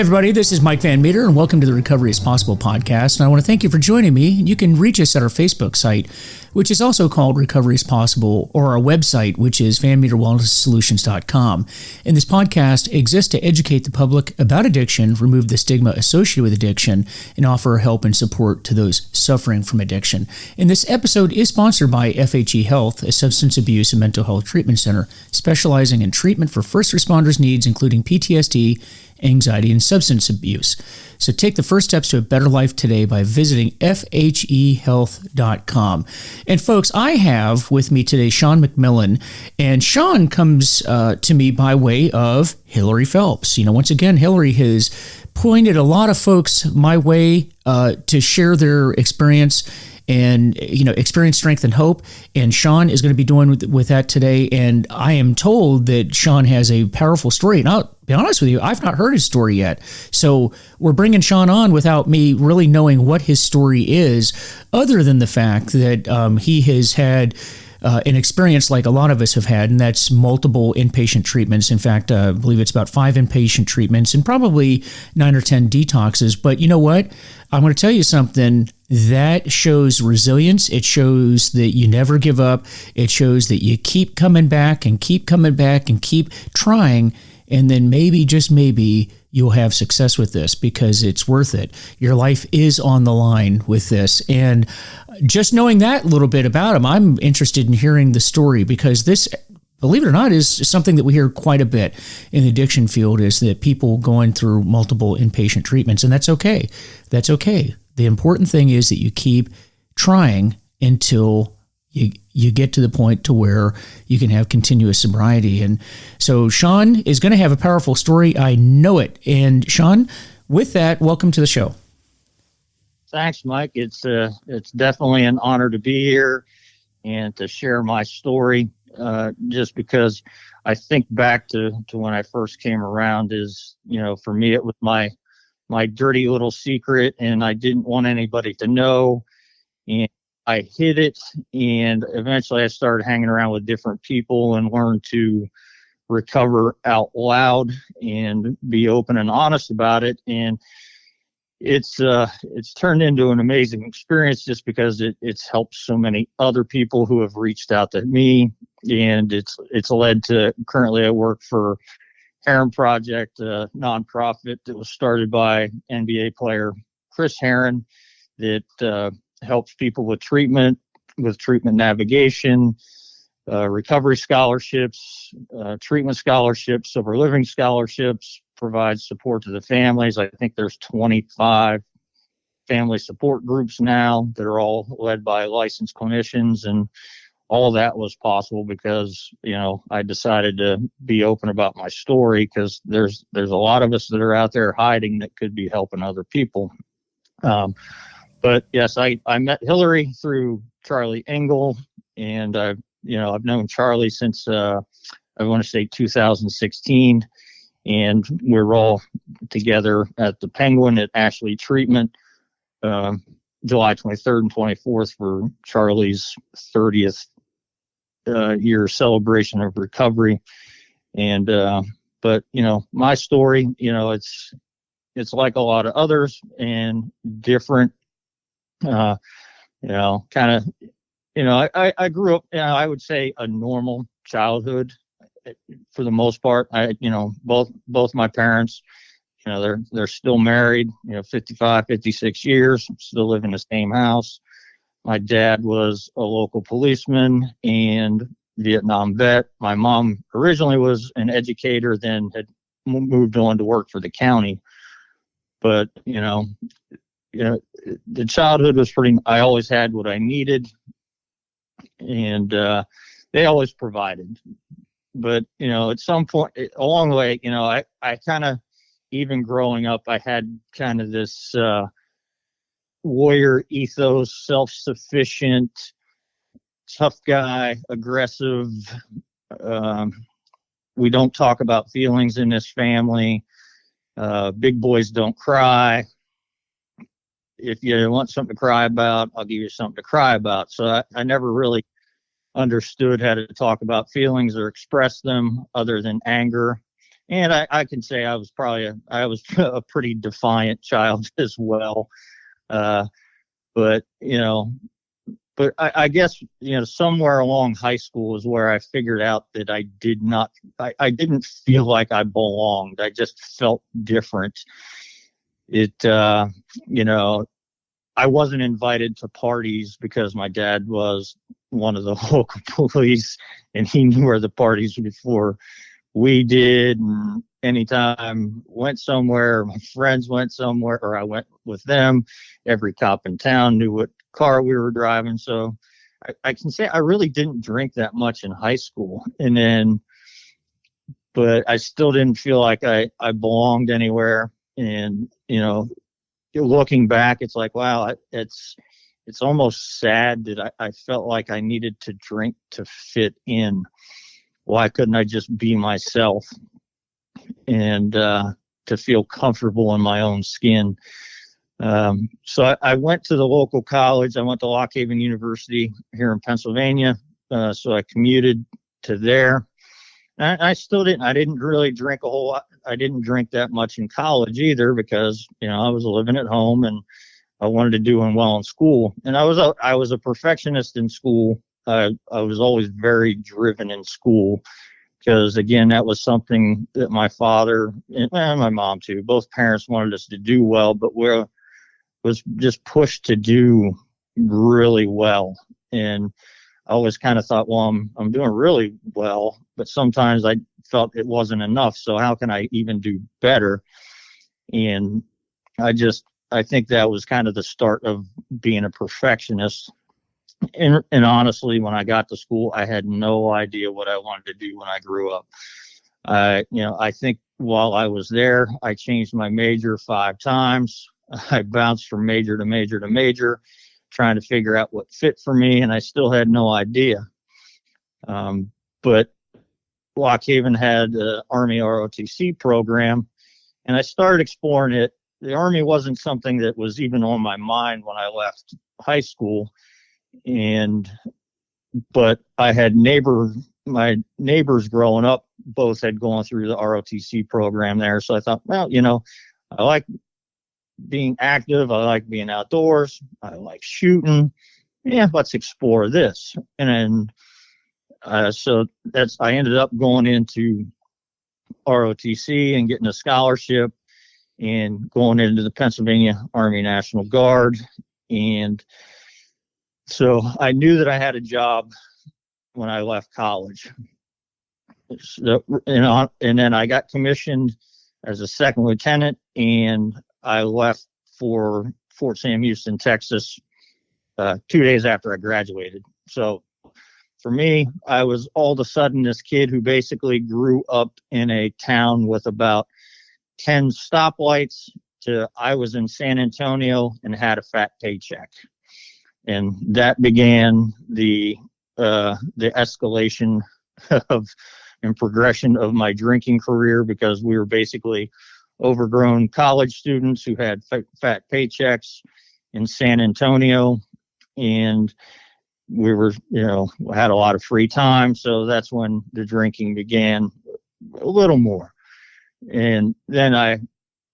everybody, this is Mike Van Meter, and welcome to the Recovery is Possible podcast. And I want to thank you for joining me. You can reach us at our Facebook site, which is also called Recovery is Possible, or our website, which is vanmeterwellnesssolutions.com. And this podcast exists to educate the public about addiction, remove the stigma associated with addiction, and offer help and support to those suffering from addiction. And this episode is sponsored by FHE Health, a substance abuse and mental health treatment center specializing in treatment for first responders' needs, including PTSD, anxiety, and substance abuse. So take the first steps to a better life today by visiting fhealth.com. And folks, I have with me today Sean MacMillen, and Sean comes to me by way of Hillary Phelps. You know, once again, Hillary has pointed a lot of folks my way to share their experience and, you know, experience, strength, and hope. And Sean is going to be doing with that today. And I am told that Sean has a powerful story. And I'll be honest with you, I've not heard his story yet. So we're bringing Sean on without me really knowing what his story is, other than the fact that he has had an experience like a lot of us have had, and that's multiple inpatient treatments. In fact, I believe it's about 5 inpatient treatments and probably 9 or 10 detoxes. But you know what? I'm going to tell you something. That shows resilience. It shows that you never give up. It shows that you keep coming back and keep coming back and keep trying. And then maybe, just maybe, you'll have success with this because it's worth it. Your life is on the line with this. And just knowing that little bit about him, I'm interested in hearing the story, because this, believe it or not, is something that we hear quite a bit in the addiction field, is that people going through multiple inpatient treatments, and that's okay. That's okay. The important thing is that you keep trying until you get to the point to where you can have continuous sobriety. And so Sean is going to have a powerful story. I know it. And Sean, with that, welcome to the show. Thanks, Mike. It's definitely an honor to be here and to share my story. Just because I think back to when I first came around, is, you know, for me, it was my dirty little secret, and I didn't want anybody to know. And I hid it, and eventually I started hanging around with different people and learned to recover out loud and be open and honest about it. And it's turned into an amazing experience, just because it's helped so many other people who have reached out to me, and it's led to, currently I work for Heron Project, a nonprofit that was started by NBA player Chris Heron, that helps people with treatment navigation, recovery scholarships, treatment scholarships, sober living scholarships, provides support to the families. I think there's 25 family support groups now that are all led by licensed clinicians, and all of that was possible because, you know, I decided to be open about my story, because there's a lot of us that are out there hiding that could be helping other people. But yes, I met Hillary through Charlie Engel, and I've known Charlie since I want to say 2016, and we're all together at the Penguin at Ashley Treatment, July 23rd and 24th for Charlie's 30th year celebration of recovery. And but you know, my story, you know, it's like a lot of others and different. I grew up, I would say, a normal childhood for the most part. Both my parents, you know, they're still married, you know, 55, 56 years, still live in the same house. My dad was a local policeman and Vietnam vet. My mom originally was an educator, then had moved on to work for the county. But, the childhood was I always had what I needed, and they always provided. But, you know, at some point along the way, you know, I kind of, even growing up, I had kind of this warrior ethos, self-sufficient, tough guy, aggressive. We don't talk about feelings in this family. Big boys don't cry. If you want something to cry about, I'll give you something to cry about. So I never really understood how to talk about feelings or express them other than anger And I can say I was a pretty defiant child as well. But I guess, somewhere along high school is where I figured out that I didn't feel like I belonged. I just felt different. I wasn't invited to parties because my dad was one of the local police, and he knew where the parties were before we did. And anytime went somewhere, my friends went somewhere, or I went with them, every cop in town knew what car we were driving. So I can say I really didn't drink that much in high school. But I still didn't feel like I belonged anywhere. And, looking back, it's like, wow, it's almost sad that I felt like I needed to drink to fit in. Why couldn't I just be myself and to feel comfortable in my own skin? So I went to the local college. I went to Lock Haven University here in Pennsylvania. So I commuted to there. I still didn't. I didn't really drink a whole lot. I didn't drink that much in college either because I was living at home and I wanted to do well in school. And I was a perfectionist in school. I was always very driven in school because, again, that was something that my father and my mom too, both parents wanted us to do well, but was just pushed to do really well. And I always kind of thought, well, I'm doing really well, but sometimes I felt it wasn't enough. So how can I even do better? And I think that was kind of the start of being a perfectionist. And honestly, when I got to school, I had no idea what I wanted to do when I grew up. I think while I was there, I changed my major 5 times. I bounced from major to major to major, trying to figure out what fit for me, and I still had no idea. But Lock Haven had the Army ROTC program, and I started exploring it. The Army wasn't something that was even on my mind when I left high school, but I had my neighbors growing up both had gone through the ROTC program there, so I thought, well, I like being active. I like being outdoors. I like shooting. Yeah, let's explore this. And then, so I ended up going into ROTC and getting a scholarship and going into the Pennsylvania Army National Guard. And so I knew that I had a job when I left college. So, and then I got commissioned as a second lieutenant, and I left for Fort Sam Houston, Texas, 2 days after I graduated. So for me, I was all of a sudden this kid who basically grew up in a town with about 10 stoplights to I was in San Antonio and had a fat paycheck. And that began the escalation and progression of my drinking career, because we were basically overgrown college students who had fat paychecks in San Antonio, and we were, had a lot of free time. So that's when the drinking began a little more. And then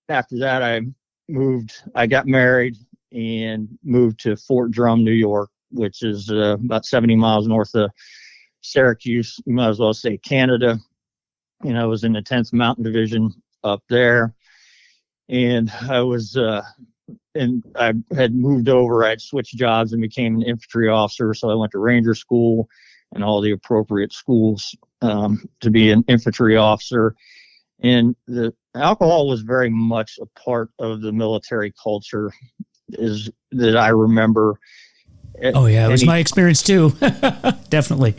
after that, I got married and moved to Fort Drum, New York, which is about 70 miles north of Syracuse. You might as well say Canada. I was in the 10th Mountain Division up there. And I had moved over. I had switched jobs and became an infantry officer. So I went to Ranger School and all the appropriate schools to be an infantry officer. And the alcohol was very much a part of the military culture, is that I remember. Oh yeah, it was my experience too. Definitely.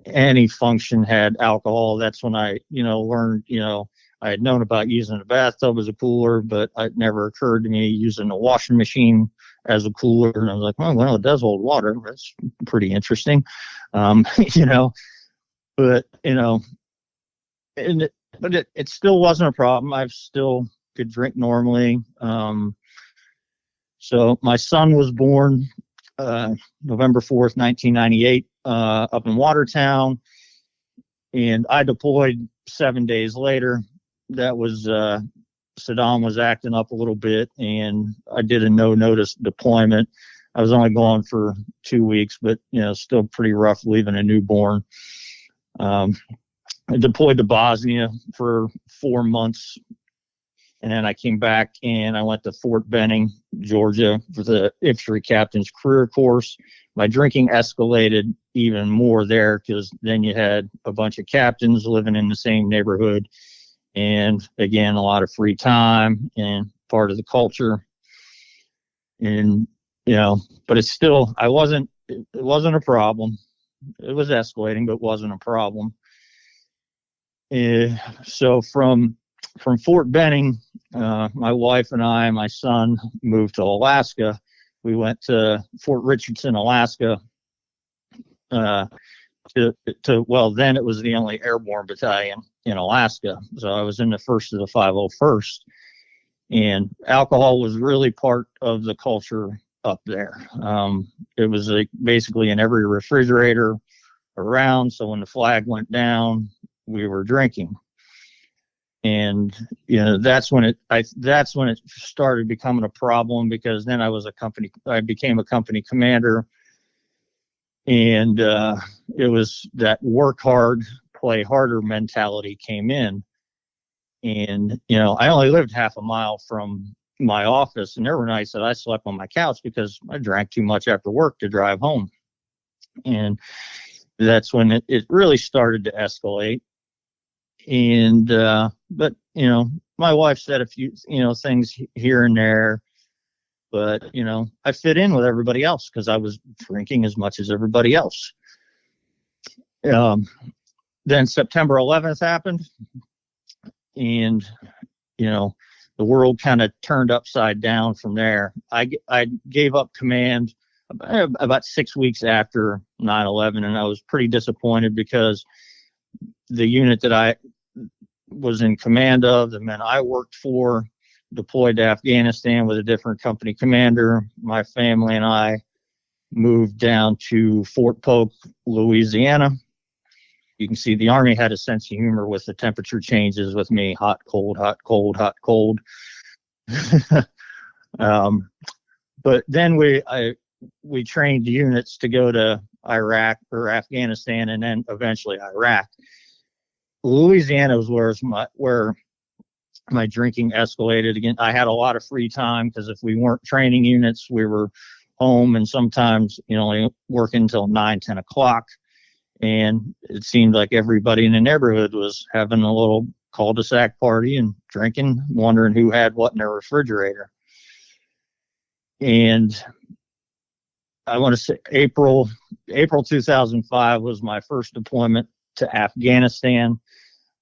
Any function had alcohol. That's when I, learned, I had known about using a bathtub as a cooler, but it never occurred to me using a washing machine as a cooler. And I was like, oh, well, it does hold water. That's pretty interesting. But it still wasn't a problem. I still could drink normally. So my son was born November 4th, 1998, up in Watertown. And I deployed 7 days later. That was Saddam was acting up a little bit, and I did a no-notice deployment. I was only gone for 2 weeks, but still pretty rough leaving a newborn. I deployed to Bosnia for 4 months, and then I came back and I went to Fort Benning, Georgia, for the infantry captain's career course. My drinking escalated even more there, because then you had a bunch of captains living in the same neighborhood, and again, a lot of free time and part of the culture. And but it's still, it wasn't a problem. It was escalating, but wasn't a problem. So from Fort Benning, my wife and I, my son, moved to Alaska. We went to Fort Richardson, Alaska. Well, then it was the only airborne battalion in Alaska. So I was in the first of the 501st, and alcohol was really part of the culture up there. It was basically in every refrigerator around. So when the flag went down, we were drinking. And that's when it started becoming a problem, because then I became a company commander, and it was that work hard, play harder mentality came in. And I only lived half a mile from my office, and there were nights that I slept on my couch because I drank too much after work to drive home. And that's when it really started to escalate. And but my wife said a few things here and there, but I fit in with everybody else because I was drinking as much as everybody else. Then September 11th happened, and the world kind of turned upside down from there. I gave up command about 6 weeks after 9/11, and I was pretty disappointed, because the unit that I was in command of, the men I worked for, deployed to Afghanistan with a different company commander. My family and I moved down to Fort Polk, Louisiana. You can see the Army had a sense of humor with the temperature changes with me: hot, cold, hot, cold, hot, cold. But then we trained units to go to Iraq or Afghanistan, and then eventually Iraq. Louisiana was where my drinking escalated again. I had a lot of free time, because if we weren't training units, we were home, and sometimes only working until 9-10 o'clock. And it seemed like everybody in the neighborhood was having a little cul-de-sac party and drinking, wondering who had what in their refrigerator. And I want to say April 2005 was my first deployment to Afghanistan.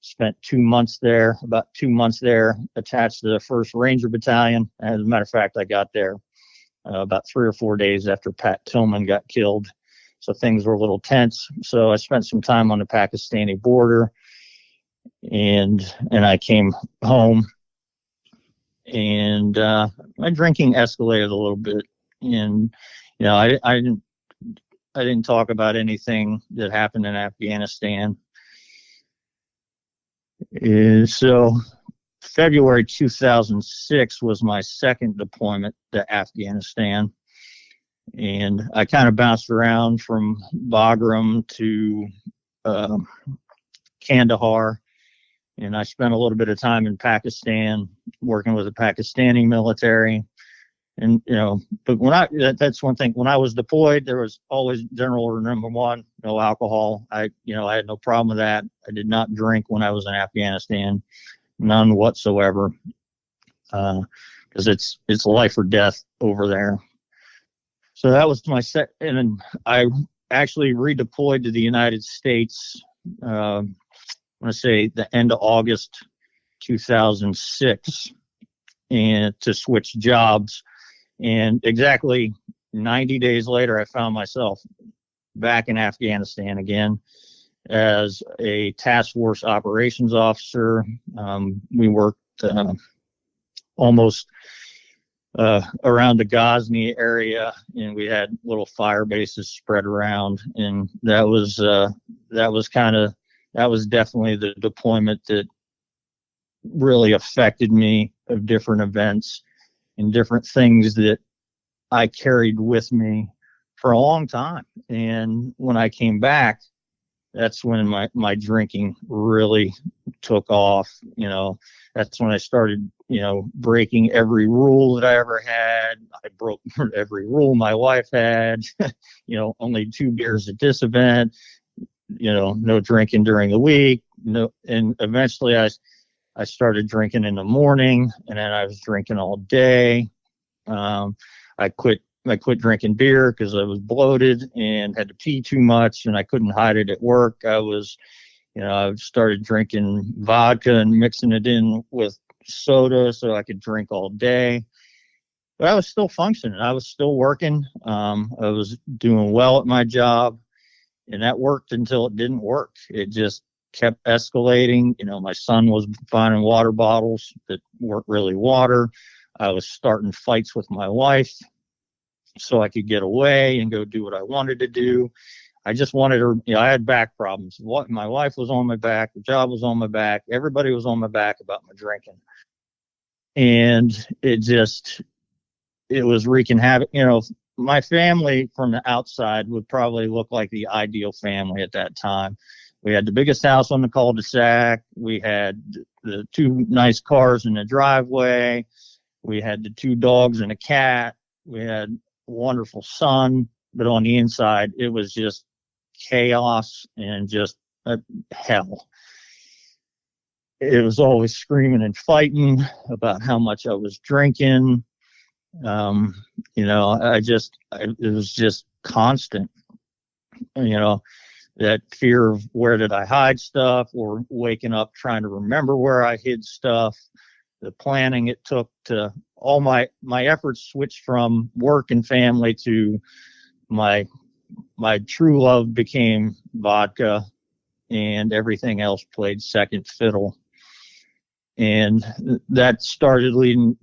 Spent 2 months there, attached to the 1st Ranger Battalion. As a matter of fact, I got there about 3 or 4 days after Pat Tillman got killed. So things were a little tense. So I spent some time on the Pakistani border, and I came home, and my drinking escalated a little bit. And I didn't talk about anything that happened in Afghanistan. So February 2006 was my second deployment to Afghanistan. And I kind of bounced around from Bagram to Kandahar. And I spent a little bit of time in Pakistan working with the Pakistani military. And, but that's one thing. When I was deployed, there was always general order number 1, no alcohol. I had no problem with that. I did not drink when I was in Afghanistan, none whatsoever, because it's life or death over there. So that was my second, and then I actually redeployed to the United States. I want to say the end of August 2006, and to switch jobs. And exactly 90 days later, I found myself back in Afghanistan again as a task force operations officer. We worked almost around the Ghazni area, and we had little fire bases spread around. And that was kind of that was definitely the deployment that really affected me, of different events and different things that I carried with me for a long time. And when I came back, that's when my drinking really took off. That's when I started, breaking every rule that I ever had. I broke every rule my wife had, only 2 beers at this event, no drinking during the week. No. And eventually I started drinking in the morning, and then I was drinking all day. I quit drinking beer because I was bloated and had to pee too much, and I couldn't hide it at work. I started drinking vodka and mixing it in with soda so I could drink all day. But I was still functioning. I was still working. I was doing well at my job, and that worked until it didn't work. It just kept escalating. My son was finding water bottles that weren't really water. I was starting fights with my wife so I could get away and go do what I wanted to do. I just wanted her, I had back problems. My wife was on my back, the job was on my back, everybody was on my back about my drinking. And it was wreaking havoc. My family from the outside would probably look like the ideal family at that time. We had the biggest house on the cul-de-sac. We had the 2 nice cars in the driveway. We had the 2 dogs and a cat. We had a wonderful son. But on the inside, it was just chaos and just hell. It was always screaming and fighting about how much I was drinking. It was just constant. That fear of where did I hide stuff, or waking up trying to remember where I hid stuff. The planning it took to all my efforts switched from work and family to my true love became vodka, and everything else played second fiddle. And that started leading,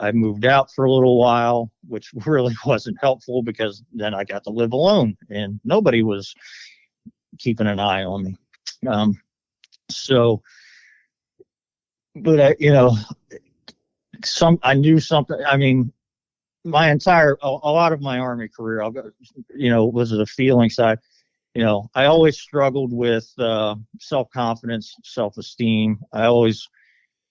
I moved out for a little while, which really wasn't helpful because then I got to live alone and nobody was keeping an eye on me. I knew something. I mean, a lot of my Army career, was the feeling side. I always struggled with self-confidence, self-esteem.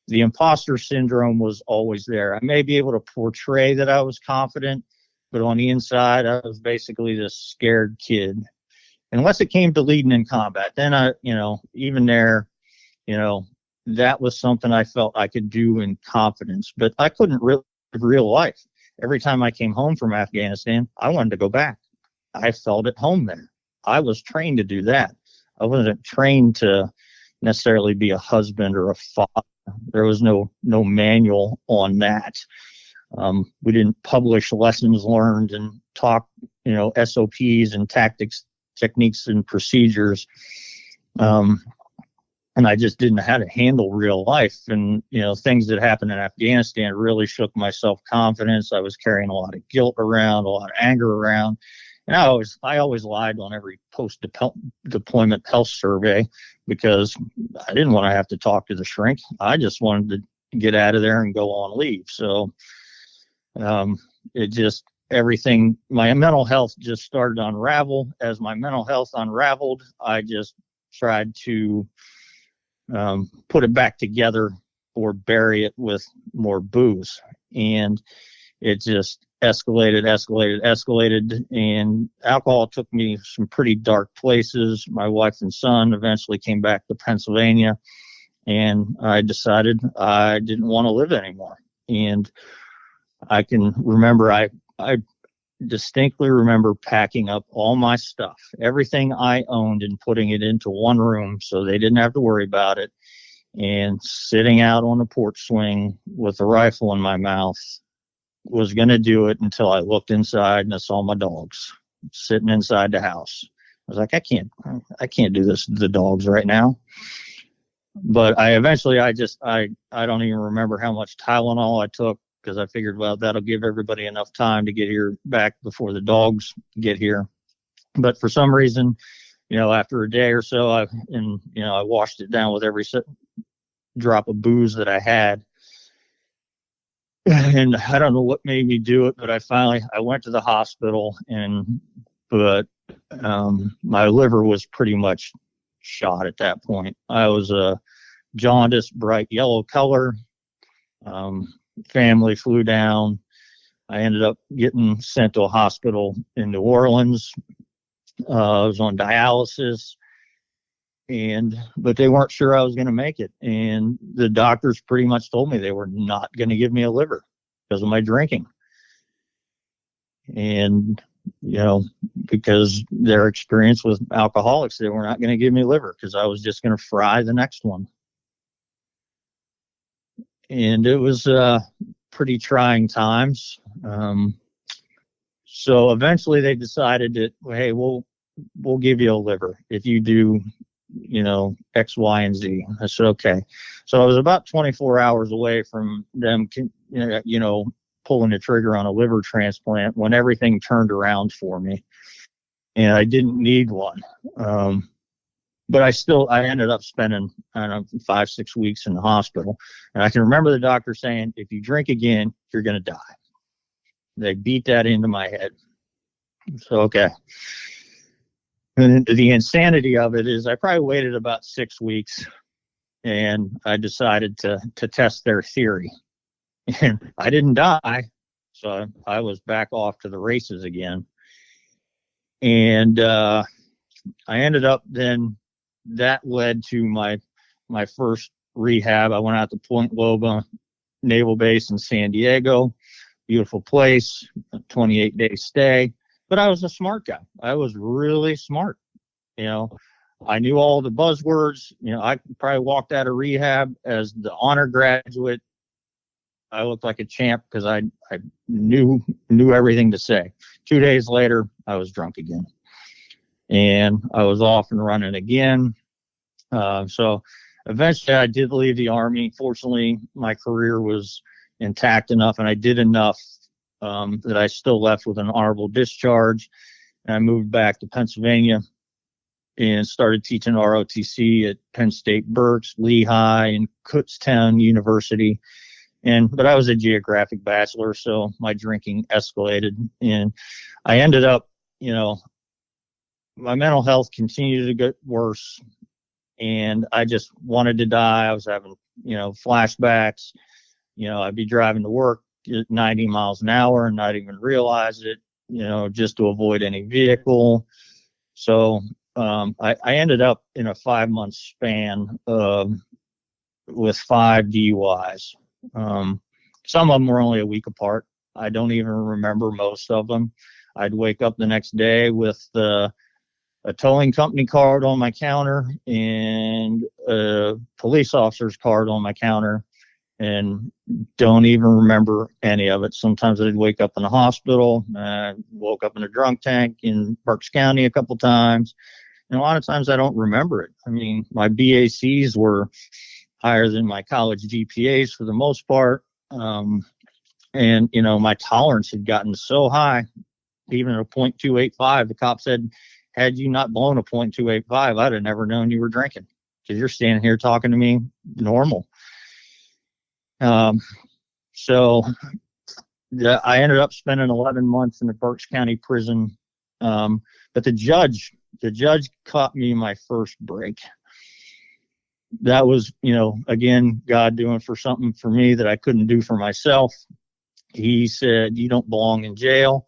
The imposter syndrome was always there. I may be able to portray that I was confident, but on the inside, I was basically this scared kid. Unless it came to leading in combat, then even there, that was something I felt I could do in confidence, but I couldn't live real life. Every time I came home from Afghanistan, I wanted to go back. I felt at home there. I was trained to do that. I wasn't trained to necessarily be a husband or a father. There was no manual on that. We didn't publish lessons learned and talk, SOPs and tactics, techniques and procedures. And I just didn't know how to handle real life. And, things that happened in Afghanistan really shook my self-confidence. I was carrying a lot of guilt around, a lot of anger around. And I always lied on every post-deployment health survey because I didn't want to have to talk to the shrink. I just wanted to get out of there and go on leave. So everything, my mental health just started to unravel. As my mental health unraveled, I just tried to put it back together or bury it with more booze. And it just escalated, and alcohol took me some pretty dark places. My wife and son eventually came back to Pennsylvania, and I decided I didn't want to live anymore. And I can remember, I distinctly remember packing up all my stuff, everything I owned, and putting it into one room so they didn't have to worry about it, and sitting out on the porch swing with a rifle in my mouth. Was going to do it until I looked inside and I saw my dogs sitting inside the house. I was like, I can't do this to the dogs right now. But I don't even remember how much Tylenol I took, because I figured, well, that'll give everybody enough time to get here back before the dogs get here. But for some reason, after a day or so, I washed it down with every drop of booze that I had. And I don't know what made me do it, but I went to the hospital, but my liver was pretty much shot at that point. I was a jaundiced, bright yellow color. Family flew down. I ended up getting sent to a hospital in New Orleans. I was on dialysis, but they weren't sure I was going to make it. And the doctors pretty much told me they were not going to give me a liver because of my drinking. And, because their experience with alcoholics, they were not going to give me liver because I was just going to fry the next one. And it was pretty trying times. So eventually they decided that, hey, we'll give you a liver if you do, X, Y, and Z. I said, okay. So I was about 24 hours away from them, pulling the trigger on a liver transplant when everything turned around for me, and I didn't need one. But I ended up spending, 5-6 weeks in the hospital. And I can remember the doctor saying, if you drink again, you're going to die. They beat that into my head. So, okay. And the insanity of it is I probably waited about 6 weeks, and I decided to test their theory. And I didn't die, so I was back off to the races again. And I ended up then, that led to my first rehab. I went out to Point Loma Naval Base in San Diego. Beautiful place, a 28-day stay. But I was a smart guy. I was really smart. I knew all the buzzwords. I probably walked out of rehab as the honor graduate. I looked like a champ because I knew everything to say. 2 days later, I was drunk again. And I was off and running again. So eventually I did leave the Army. Fortunately, my career was intact enough, and I did enough that I still left with an honorable discharge. And I moved back to Pennsylvania and started teaching ROTC at Penn State Berks, Lehigh, and Kutztown University. But I was a geographic bachelor, so my drinking escalated. And I ended up, my mental health continued to get worse. And I just wanted to die. I was having, flashbacks. I'd be driving to work at 90 miles an hour and not even realize it, just to avoid any vehicle. So I ended up in a 5-month span with 5 DUIs. Some of them were only a week apart. I don't even remember most of them. I'd wake up the next day with a towing company card on my counter and a police officer's card on my counter, and don't even remember any of it. Sometimes I'd wake up in the hospital. I woke up in a drunk tank in Berks County a couple times. And a lot of times I don't remember it. I mean, my BACs were higher than my college GPAs for the most part. And, my tolerance had gotten so high, even a 0.285, the cop said, had you not blown a 0.285, I'd have never known you were drinking because you're standing here talking to me normal. So I ended up spending 11 months in the Berks County prison. But the judge caught me my first break. That was, again, God doing something for me that I couldn't do for myself. He said, you don't belong in jail.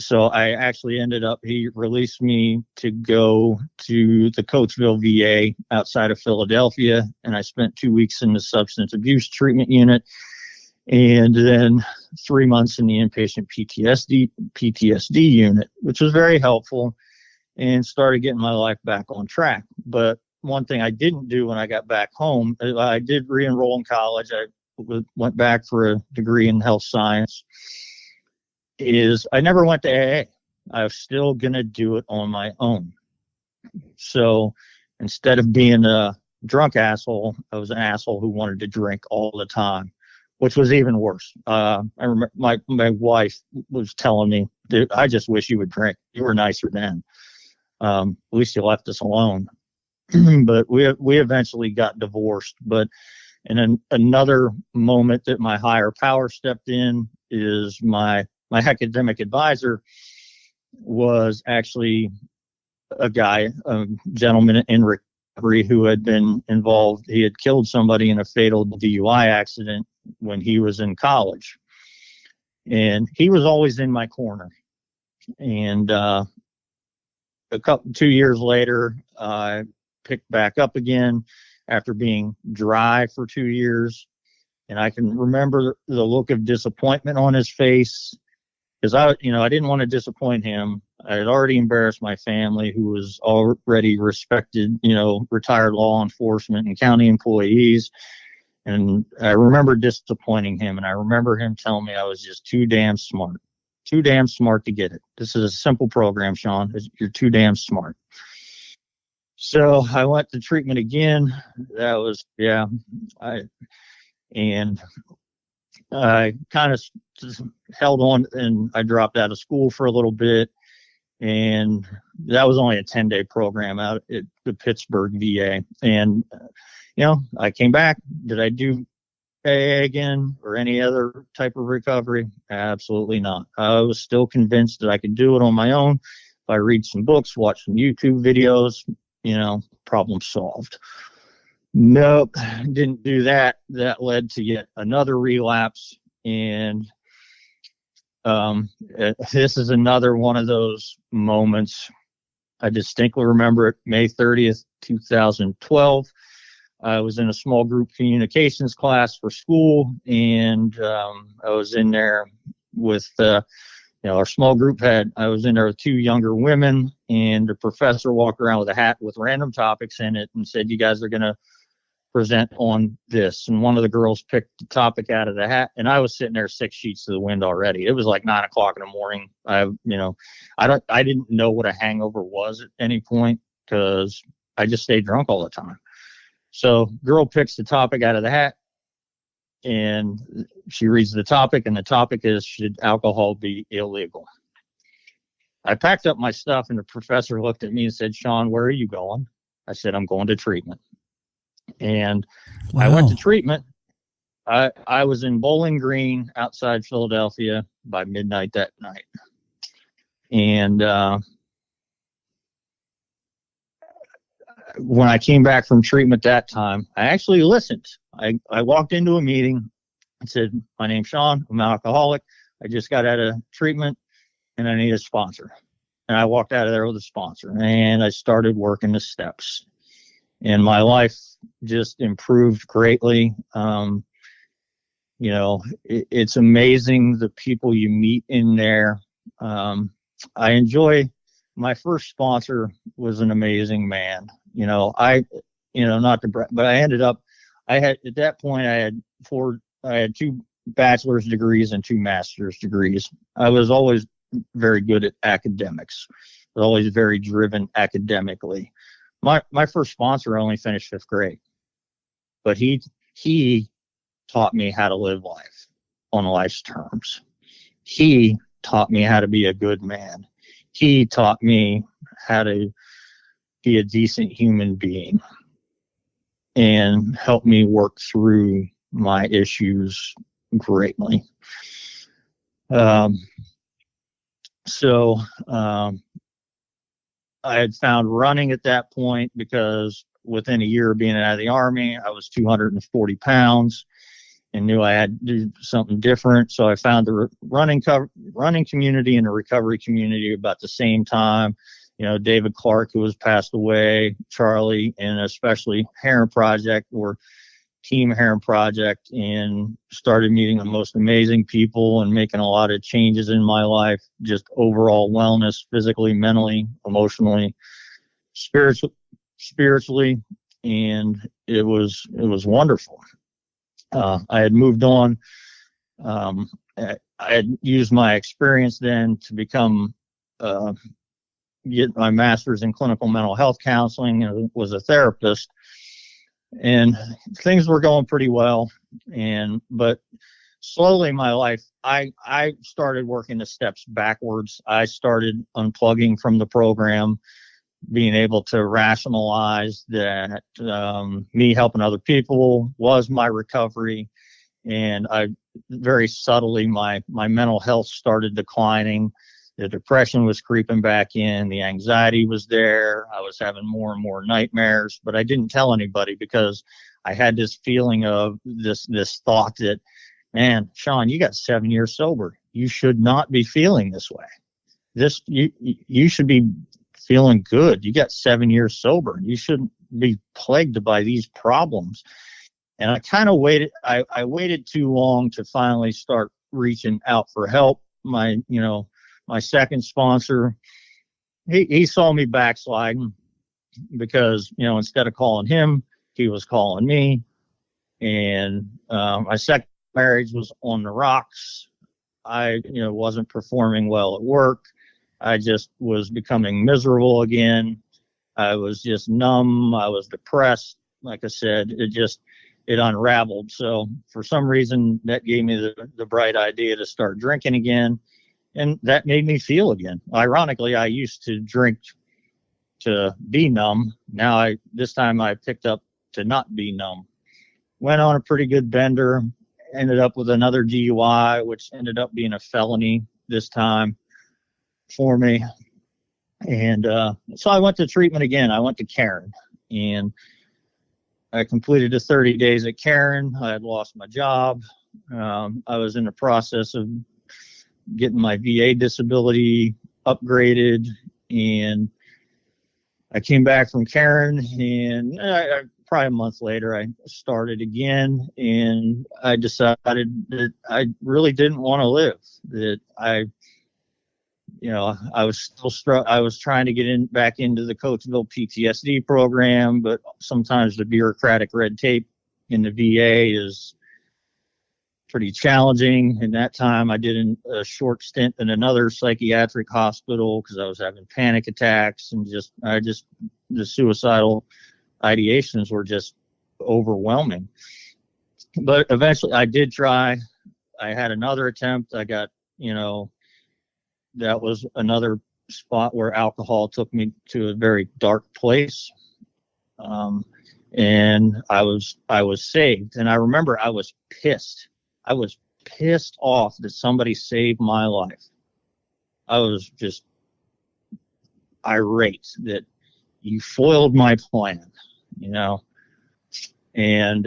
So I actually he released me to go to the Coatesville VA outside of Philadelphia. And I spent 2 weeks in the substance abuse treatment unit, and then 3 months in the inpatient PTSD unit, which was very helpful and started getting my life back on track. But one thing I didn't do when I got back home, I did re-enroll in college. I went back for a degree in health science. I never went to AA. I was still going to do it on my own. So instead of being a drunk asshole, I was an asshole who wanted to drink all the time, which was even worse. I remember my wife was telling me, dude, I just wish you would drink. You were nicer then. At least he left us alone. But we eventually got divorced. But another moment that my higher power stepped in is my academic advisor was actually a gentleman in recovery who had been involved. He had killed somebody in a fatal DUI accident when he was in college. And he was always in my corner. And 2 years later, I picked back up again after being dry for 2 years. And I can remember the look of disappointment on his face, because I didn't want to disappoint him. I had already embarrassed my family, who was already respected, retired law enforcement and county employees. And I remember disappointing him. And I remember him telling me I was just too damn smart to get it. This is a simple program, Sean. You're too damn smart. So I went to treatment again. That was, I kind of held on, and I dropped out of school for a little bit. And that was only a 10-day program out at the Pittsburgh VA. And, I came back. Did I do AA again or any other type of recovery? Absolutely not. I was still convinced that I could do it on my own. If I read some books, watch some YouTube videos, problem solved. Nope, didn't do that. That led to yet another relapse. And this is another one of those moments. I distinctly remember it, May 30th, 2012. I was in a small group communications class for school, and I was in there with, our small group I was in there with 2 younger women, and the professor walked around with a hat with random topics in it and said, "You guys are going to present on this." And one of the girls picked the topic out of the hat, and I was sitting there 6 sheets to the wind already. It was like 9:00 in the morning. I didn't know what a hangover was at any point, because I just stayed drunk all the time. So girl picks the topic out of the hat, and she reads the topic, and the topic is, should alcohol be illegal? I packed up my stuff, and the professor looked at me and said, "Sean, where are you going?" I said, "I'm going to treatment." And wow. I went to treatment. I was in Bowling Green outside Philadelphia by midnight that night. And when I came back from treatment that time, I actually listened. I walked into a meeting and said, "My name's Sean. I'm an alcoholic. I just got out of treatment, and I need a sponsor." And I walked out of there with a sponsor, and I started working the steps. And my life just improved greatly. It's amazing the people you meet in there. I enjoy, my first sponsor was an amazing man. Not to brag, but at that point, I had 2 bachelor's degrees and 2 master's degrees. I was always very good at academics. I was always very driven academically. My first sponsor only finished 5th grade, but he taught me how to live life on life's terms. He taught me how to be a good man. He taught me how to be a decent human being, and helped me work through my issues greatly. I had found running at that point, because within a year of being out of the Army, I was 240 pounds and knew I had to do something different. So I found the running community and the recovery community about the same time. David Clark, who has passed away, Charlie, and especially Heron Project, or Team Heron Project, and started meeting the most amazing people and making a lot of changes in my life, just overall wellness, physically, mentally, emotionally, spiritually, and it was wonderful. I had moved on. I had used my experience then to become get my master's in clinical mental health counseling, and was a therapist, and things were going pretty well. But slowly my life, I started working the steps backwards. I started unplugging from the program, being able to rationalize that me helping other people was my recovery. And I very subtly, my mental health started declining. The depression was creeping back in. The anxiety was there. I was having more and more nightmares, but I didn't tell anybody because I had this feeling of this thought that, man, Sean, you got 7 years sober. You should not be feeling this way. You should be feeling good. You got 7 years sober. You shouldn't be plagued by these problems. And I kind of waited. I waited too long to finally start reaching out for help. My second sponsor, he saw me backsliding because, instead of calling him, he was calling me. And my second marriage was on the rocks. I, wasn't performing well at work. I just was becoming miserable again. I was just numb. I was depressed. Like I said, it unraveled. So for some reason, that gave me the bright idea to start drinking again. And that made me feel again. Ironically, I used to drink to be numb. Now this time I picked up to not be numb. Went on a pretty good bender, ended up with another DUI, which ended up being a felony this time for me. And so I went to treatment again. I went to Karen, and I completed the 30 days at Karen. I had lost my job. I was in the process of getting my VA disability upgraded, and I came back from Karen, and probably a month later, I started again, and I decided that I really didn't want to live. That I was trying to get back into the Coatesville PTSD program, but sometimes the bureaucratic red tape in the VA is pretty challenging. And that time I did a short stint in another psychiatric hospital because I was having panic attacks, and the suicidal ideations were just overwhelming. But eventually I did try. I had another attempt. I got, that was another spot where alcohol took me to a very dark place. And I was saved. And I remember I was pissed. I was pissed off that somebody saved my life. I was just irate that you foiled my plan, and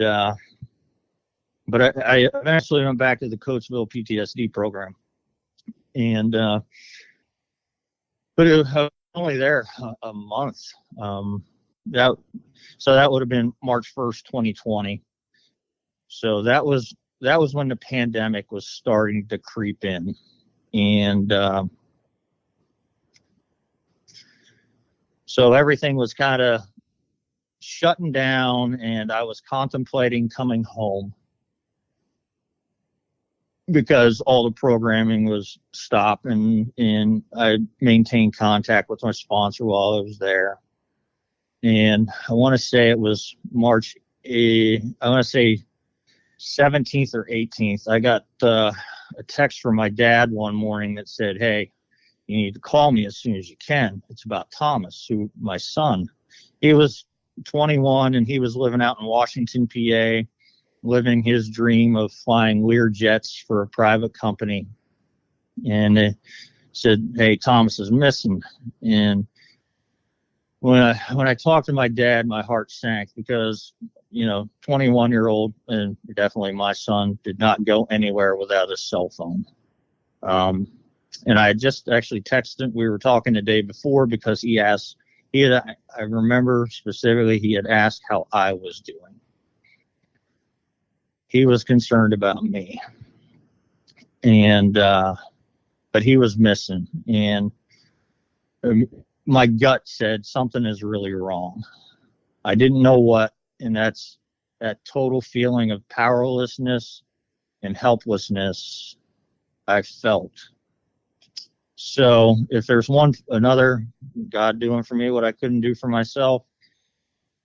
but I eventually went back to the Coatesville PTSD program, and but I was only there a month. That would have been March 1st, 2020. So that was when the pandemic was starting to creep in, and so everything was kind of shutting down, and I was contemplating coming home because all the programming was stopped, and I maintained contact with my sponsor while I was there. And I want to say it was March, I want to say 17th or 18th. I got a text from my dad one morning that said, "Hey, you need to call me as soon as you can. It's about Thomas, my son." He was 21, and he was living out in Washington, PA, living his dream of flying Lear jets for a private company. And they said, "Hey, Thomas is missing." And when I talked to my dad, my heart sank because, 21-year-old, and definitely my son, did not go anywhere without his cell phone. And I just actually texted, we were talking the day before, because I remember specifically, he had asked how I was doing. He was concerned about me, and but he was missing, and my gut said something is really wrong. I didn't know what, and that's that total feeling of powerlessness and helplessness I felt. So if there's another God doing for me what I couldn't do for myself,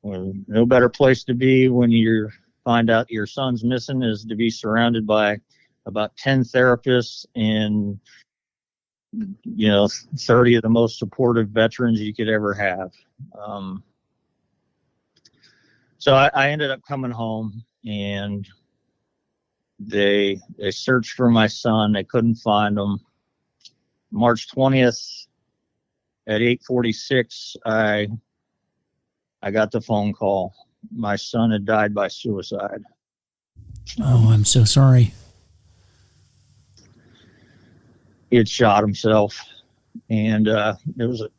well, no better place to be when you find out your son's missing is to be surrounded by about 10 therapists and 30 of the most supportive veterans you could ever have. So I ended up coming home, and they searched for my son. They couldn't find him. March 20th at 8:46, I got the phone call. My son had died by suicide. Oh, I'm so sorry. He had shot himself, and it was a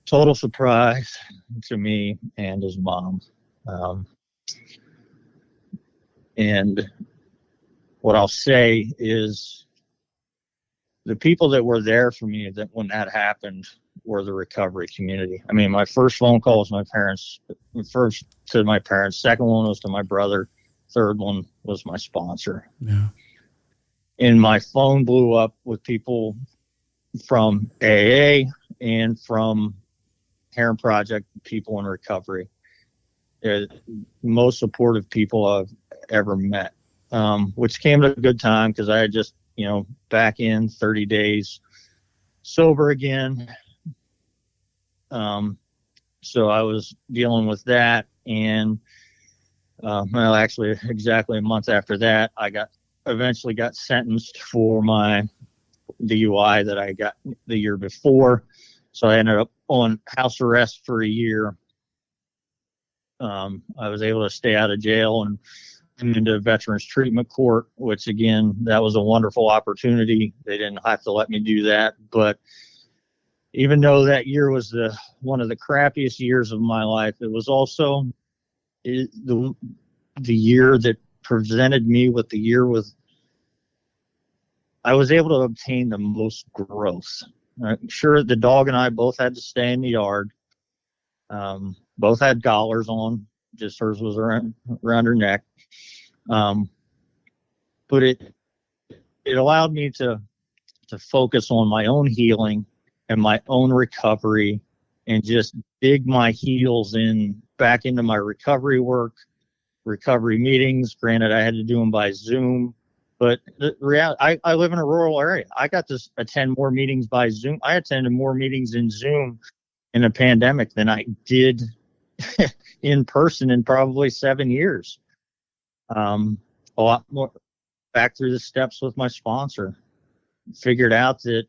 total surprise to me and his mom. And what I'll say is, the people that were there for me that when that happened were the recovery community. I mean, my first phone call was my parents, first to my parents, second one was to my brother, third one was my sponsor. Yeah. And my phone blew up with people from AA and from Heron Project, people in recovery. They're the most supportive people I've ever met, which came at a good time because I had just, back in 30 days sober again. So I was dealing with that. And, well, actually, exactly a month after that, I eventually got sentenced for my DUI that I got the year before. So I ended up on house arrest for a year. I was able to stay out of jail and into Veterans Treatment Court, which again, that was a wonderful opportunity. They didn't have to let me do that. But even though that year was one of the crappiest years of my life, it was also the year that presented me with I was able to obtain the most growth. Sure, the dog and I both had to stay in the yard. Both had collars on, just hers was around her neck. But it allowed me to focus on my own healing and my own recovery, and just dig my heels back into my recovery work, recovery meetings. Granted, I had to do them by Zoom, but the reality, I live in a rural area. I got to attend more meetings by Zoom. I attended more meetings in Zoom in a pandemic than I did in person in probably 7 years. A lot more back through the steps with my sponsor. Figured out that,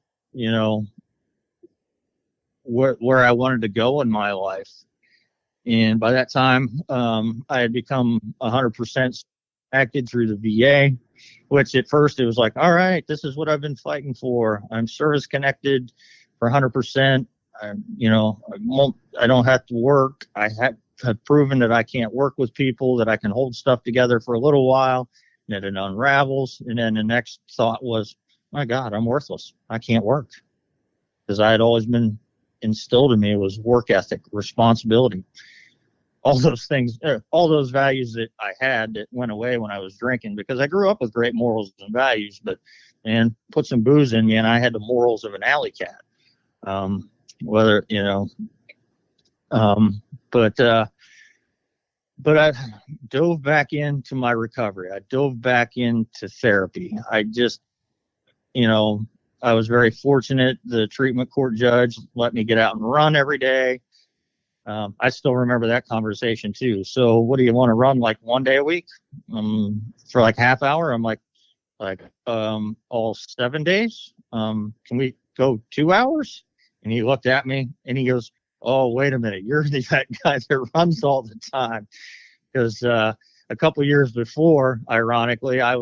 where I wanted to go in my life. And by that time, I had become 100% acted through the VA, which at first it was like, all right, this is what I've been fighting for. I'm service connected for 100%. I don't have to work. I have proven that I can't work with people, that I can hold stuff together for a little while, and then it unravels. And then the next thought was, my God, I'm worthless. I can't work. Because I had always been instilled in me was work ethic, responsibility, all those things, all those values that I had that went away when I was drinking, because I grew up with great morals and values, but put some booze in me and I had the morals of an alley cat. But I dove back into my recovery. I dove back into therapy. I just, I was very fortunate. The treatment court judge let me get out and run every day. I still remember that conversation too. So what do you want to run, like 1 day a week for like half hour? I'm like all 7 days. Can we go 2 hours? And he looked at me and he goes, oh, wait a minute. You're that guy that runs all the time. Because a couple years before, ironically, I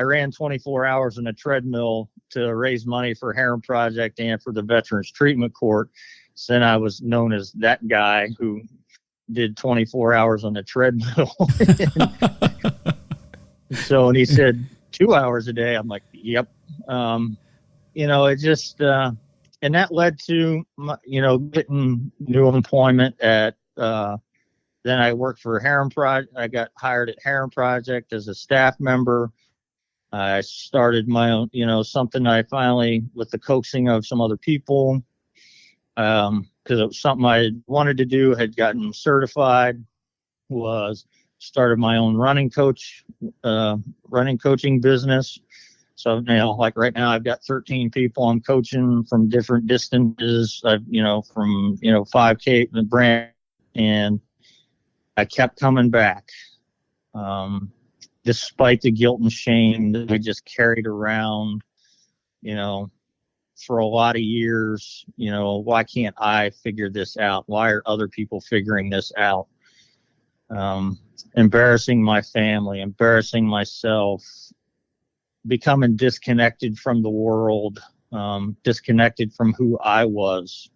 ran 24 hours in a treadmill to raise money for Heron Project and for the Veterans Treatment Court. So then I was known as that guy who did 24 hours on the treadmill. So, and he said 2 hours a day. I'm like, yep. It just, and that led to, getting new employment at, then I worked for Heron Project. I got hired at Heron Project as a staff member. I started my own, something I finally, with the coaxing of some other people, because it was something I wanted to do, had gotten certified, was started my own running coaching business. So, like right now I've got 13 people I'm coaching from different distances, from, 5K the brand, and I kept coming back. Despite the guilt and shame that I just carried around, for a lot of years, why can't I figure this out? Why are other people figuring this out? Embarrassing my family, embarrassing myself, becoming disconnected from the world, disconnected from who I was.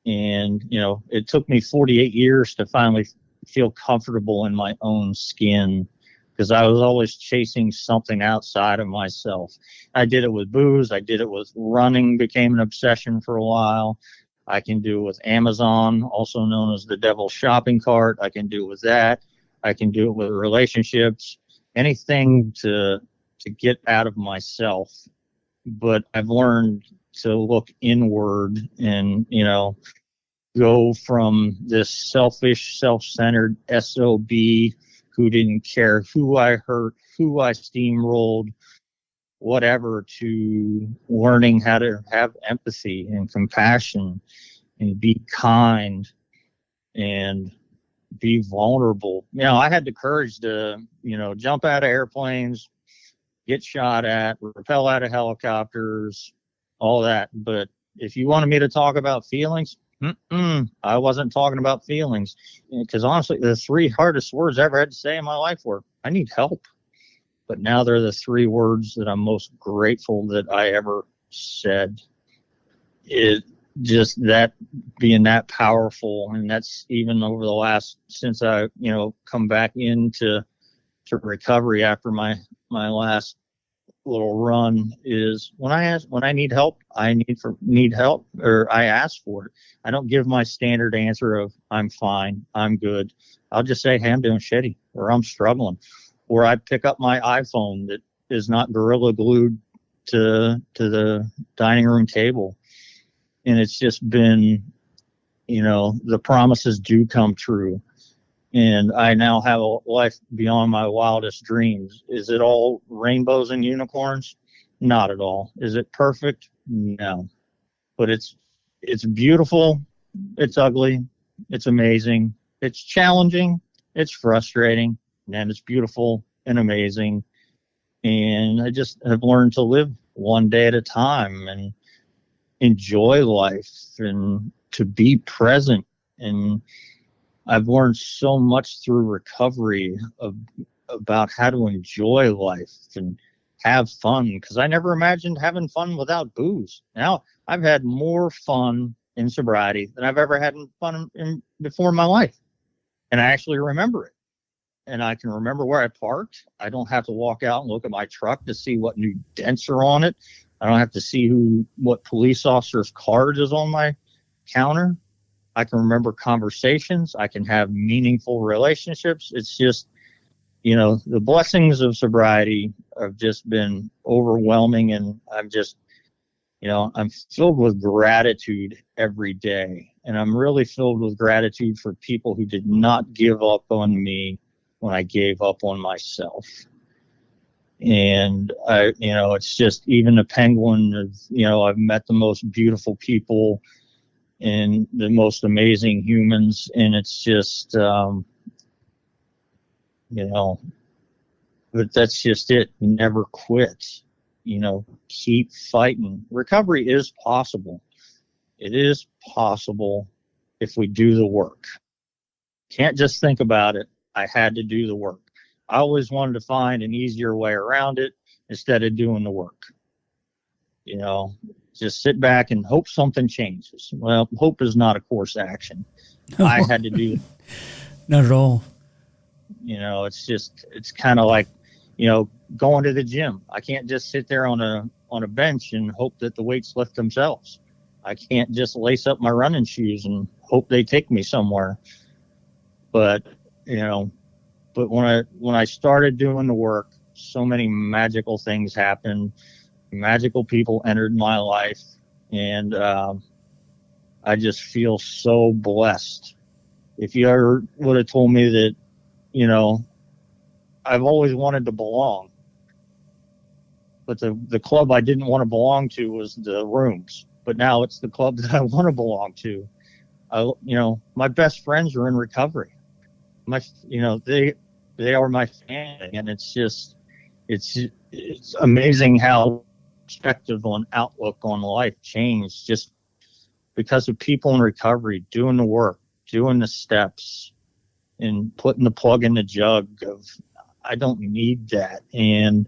And, it took me 48 years to finally feel comfortable in my own skin, because I was always chasing something outside of myself. I did it with booze. I did it with running, became an obsession for a while. I can do it with Amazon, also known as the devil's shopping cart. I can do it with that. I can do it with relationships, anything to get out of myself. But I've learned to look inward and, go from this selfish, self-centered SOB who didn't care who I hurt, who I steamrolled, whatever, to learning how to have empathy and compassion and be kind and be vulnerable. I had the courage to, jump out of airplanes, get shot at, rappel out of helicopters, all that. But if you wanted me to talk about feelings, I wasn't talking about feelings, because honestly, the three hardest words I ever had to say in my life were, I need help. But now they're the three words that I'm most grateful that I ever said. It just that being that powerful. And that's even over the last, since I, come back into recovery after my last little run, is when I need help, I need help, or I ask for it. I don't give my standard answer of I'm fine, I'm good. I'll just say, hey, I'm doing shitty, or I'm struggling, or I pick up my iPhone that is not gorilla glued to the dining room table. And it's just been, the promises do come true. And I now have a life beyond my wildest dreams. Is it all rainbows and unicorns? Not at all. Is it perfect? No. But it's beautiful. It's ugly. It's amazing. It's challenging. It's frustrating. And it's beautiful and amazing. And I just have learned to live one day at a time and enjoy life and to be present. And I've learned so much through recovery about how to enjoy life and have fun, because I never imagined having fun without booze. Now I've had more fun in sobriety than I've ever had before in my life. And I actually remember it. And I can remember where I parked. I don't have to walk out and look at my truck to see what new dents are on it. I don't have to see what police officer's card is on my counter. I can remember conversations. I can have meaningful relationships. It's just, the blessings of sobriety have just been overwhelming. And I'm just, I'm filled with gratitude every day. And I'm really filled with gratitude for people who did not give up on me when I gave up on myself. And it's just, even the penguin, I've met the most beautiful people and the most amazing humans. And it's just, but that's just it. Never quit, keep fighting. Recovery is possible. It is possible if we do the work. Can't just think about it. I had to do the work. I always wanted to find an easier way around it instead of doing the work. Just sit back and hope something changes. Well, hope is not a course action. I had to do. Not at all. It's kind of like, going to the gym. I can't just sit there on a bench and hope that the weights lift themselves. I can't just lace up my running shoes and hope they take me somewhere. But, when I started doing the work, so many magical things happened. Magical people entered my life, and I just feel so blessed. If you ever would have told me that you know, I've always wanted to belong, but the club I didn't want to belong to was the rooms. But now it's the club that I want to belong to. My best friends are in recovery. They are my family, and it's amazing how perspective on outlook on life changed just because of people in recovery doing the work, doing the steps, and putting the plug in the jug of I don't need that. And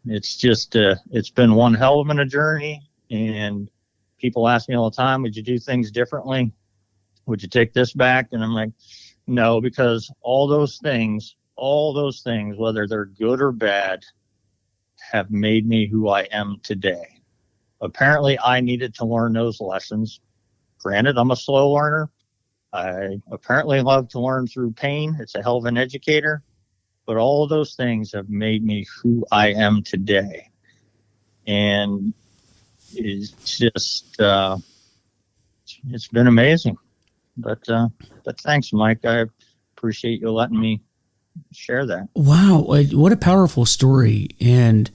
it's just it's been one hell of a journey. And people ask me all the time, would you do things differently? Would you take this back? And I'm like, no, because all those things, whether they're good or bad, have made me who I am today. Apparently, I needed to learn those lessons. Granted, I'm a slow learner. I apparently love to learn through pain. It's a hell of an educator. But all of those things have made me who I am today. And it's just, it's been amazing. But thanks, Mike. I appreciate you letting me share that. Wow, what a powerful story. And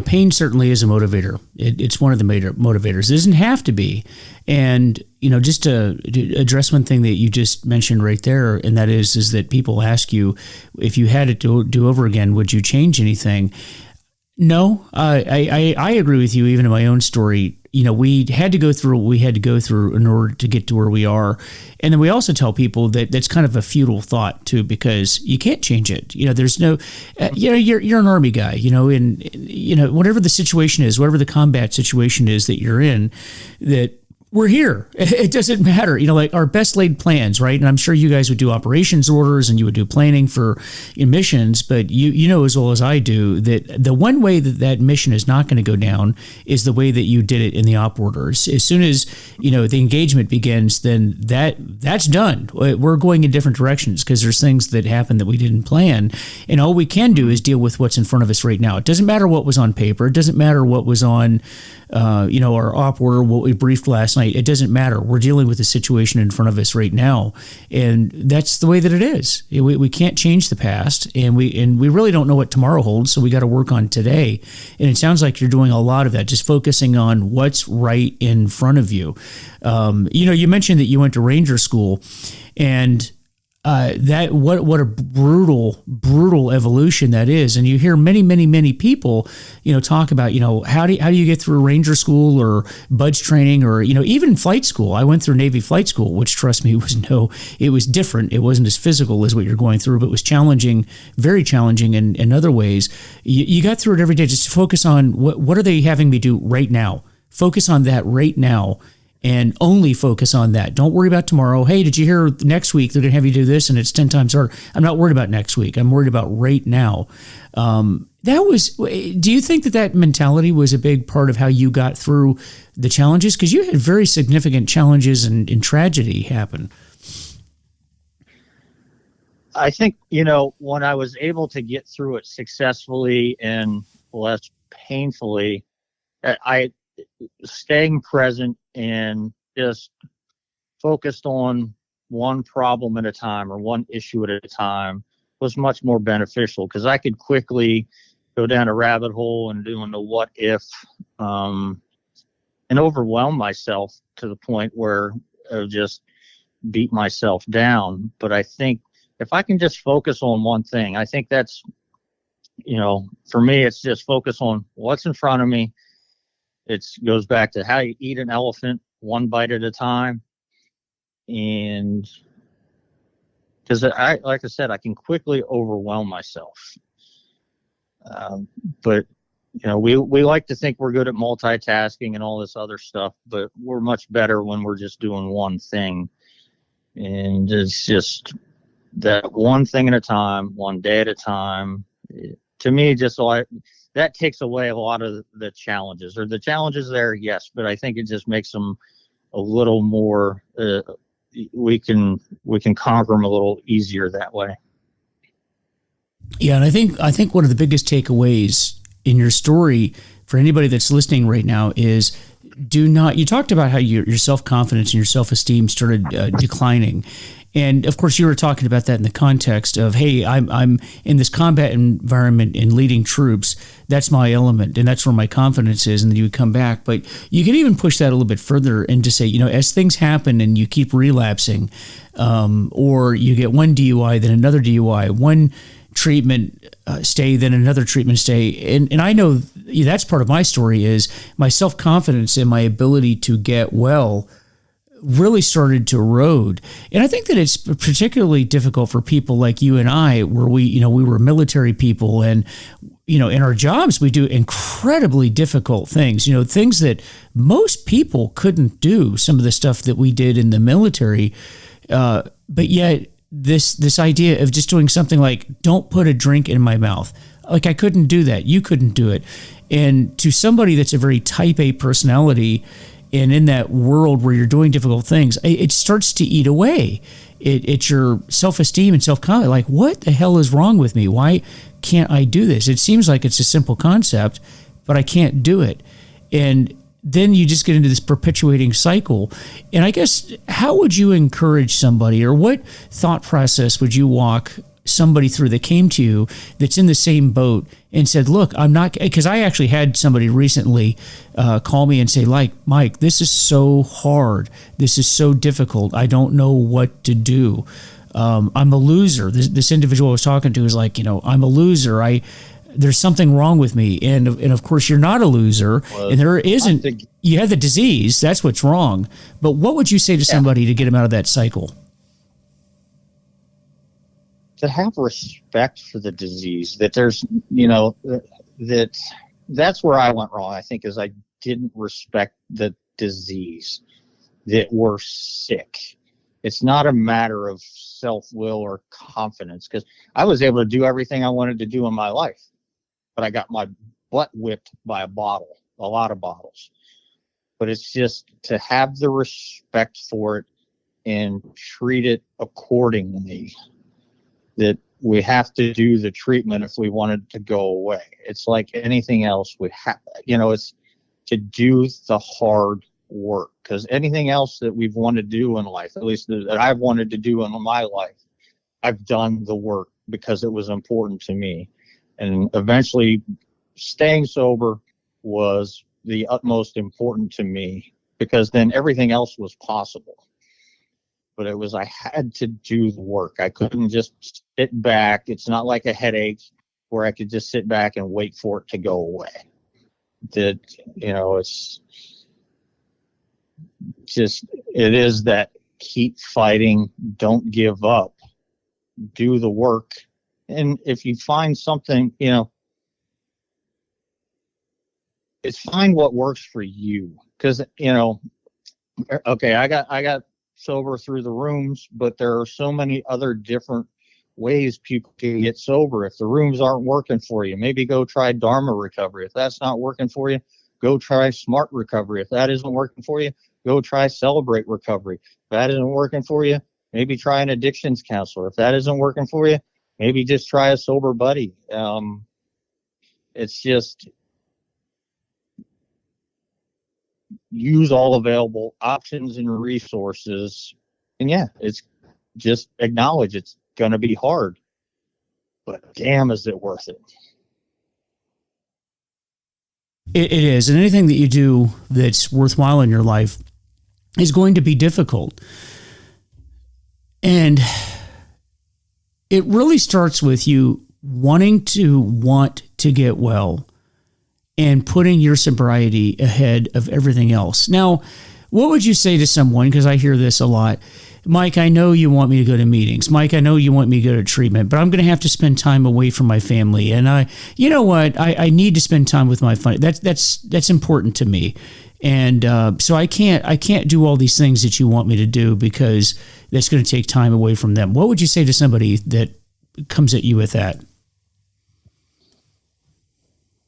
pain certainly is a motivator. It's one of the major motivators. It doesn't have to be. And just to address one thing that you just mentioned right there, and that is that people ask you, if you had it to do over again, would you change anything? No, I agree with you. Even in my own story, we had to go through what we had to go through in order to get to where we are. And then we also tell people that that's kind of a futile thought too, because you can't change it. There's no, you're an Army guy, and whatever the situation is, whatever the combat situation is that you're in, that we're here. It doesn't matter. Like our best laid plans, right? And I'm sure you guys would do operations orders and you would do planning for missions, but you know as well as I do that the one way that mission is not going to go down is the way that you did it in the op orders. As soon as, the engagement begins, then that's done. We're going in different directions because there's things that happen that we didn't plan. And all we can do is deal with what's in front of us right now. It doesn't matter what was on paper. It doesn't matter what was on our op order, what we briefed last night. It doesn't matter. We're dealing with the situation in front of us right now, and that's the way that it is. We can't change the past, and we really don't know what tomorrow holds. So we got to work on today. And it sounds like you're doing a lot of that, just focusing on what's right in front of you. You mentioned that you went to Ranger School, and that what a brutal evolution that is. And you hear many people, talk about, how do you get through Ranger School or BUDS training or, even flight school. I went through Navy flight school, which trust me, it was different. It wasn't as physical as what you're going through, but it was challenging, very challenging in other ways. You got through it every day. Just focus on what are they having me do right now? Focus on that right now. And only focus on that. Don't worry about tomorrow. Hey, did you hear next week they're going to have you do this and it's 10 times harder? I'm not worried about next week. I'm worried about right now. Do you think that mentality was a big part of how you got through the challenges? Because you had very significant challenges and tragedy happen. I think, when I was able to get through it successfully and less painfully, staying present and just focused on one problem at a time or one issue at a time was much more beneficial because I could quickly go down a rabbit hole and doing the what if and overwhelm myself to the point where I just beat myself down. But I think if I can just focus on one thing, I think that's, for me, it's just focus on what's in front of me. It goes back to how you eat an elephant one bite at a time. And because like I said, I can quickly overwhelm myself. But, we like to think we're good at multitasking and all this other stuff, but we're much better when we're just doing one thing. And it's just that one thing at a time, one day at a time. To me, that takes away a lot of the challenges. Or the challenges there, yes, but I think it just makes them a little more. We can conquer them a little easier that way. Yeah, and I think one of the biggest takeaways in your story for anybody that's listening right now is you talked about how your self-confidence and your self-esteem started declining. And of course, you were talking about that in the context of, hey, I'm in this combat environment and leading troops. That's my element, and that's where my confidence is. And then you would come back. But you could even push that a little bit further and to say, as things happen and you keep relapsing, or you get one DUI, then another DUI, one treatment stay, then another treatment stay. And I know that's part of my story is my self-confidence and my ability to get well really started to erode. And I think that it's particularly difficult for people like you and I, where we were military people, and in our jobs we do incredibly difficult things, things that most people couldn't do, some of the stuff that we did in the military. But yet this idea of just doing something like, don't put a drink in my mouth. Like, I couldn't do that. You couldn't do it. And to somebody that's a very type A personality, and in that world where you're doing difficult things, it starts to eat away. It's your self-esteem and self-confidence. Like, what the hell is wrong with me? Why can't I do this? It seems like it's a simple concept, but I can't do it. And then you just get into this perpetuating cycle. And I guess, how would you encourage somebody, or what thought process would you walk somebody through that came to you that's in the same boat and said, look, I'm not, because I actually had somebody recently call me and say, like, Mike, this is so hard. This is so difficult. I don't know what to do. I'm a loser. This individual I was talking to is like, I'm a loser. There's something wrong with me. And of course you're not a loser, and there isn't, you have the disease. That's what's wrong. But what would you say to somebody to get them out of that cycle? To have respect for the disease, that there's, that's where I went wrong, I think, is I didn't respect the disease, that we're sick. It's not a matter of self-will or confidence, because I was able to do everything I wanted to do in my life, but I got my butt whipped by a lot of bottles. But it's just to have the respect for it and treat it accordingly, that we have to do the treatment if we want it to go away. It's like anything else. We have, it's to do the hard work, because anything else that we've wanted to do in life, at least that I've wanted to do in my life, I've done the work because it was important to me. And eventually staying sober was the utmost important to me, because then everything else was possible. But it was, I had to do the work. I couldn't just sit back. It's not like a headache where I could just sit back and wait for it to go away. It's just, it is that keep fighting, don't give up, do the work. And if you find something, it's find what works for you. Because, okay, I got sober through the rooms, but there are so many other different ways people can get sober. If the rooms aren't working for you, maybe go try Dharma recovery. If that's not working for you, go try Smart recovery. If that isn't working for you, go try Celebrate recovery. If that isn't working for you, maybe try an addictions counselor. If that isn't working for you, maybe just try a sober buddy. It's just use all available options and resources. And it's just acknowledge it's going to be hard, but damn, is it worth it? It is. And anything that you do that's worthwhile in your life is going to be difficult. And it really starts with you want to get well and putting your sobriety ahead of everything else. Now, what would you say to someone, because I hear this a lot, Mike, I know you want me to go to meetings. Mike, I know you want me to go to treatment, but I'm going to have to spend time away from my family. And you know what? I need to spend time with my family. That's important to me. And so I can't do all these things that you want me to do because that's going to take time away from them. What would you say to somebody that comes at you with that?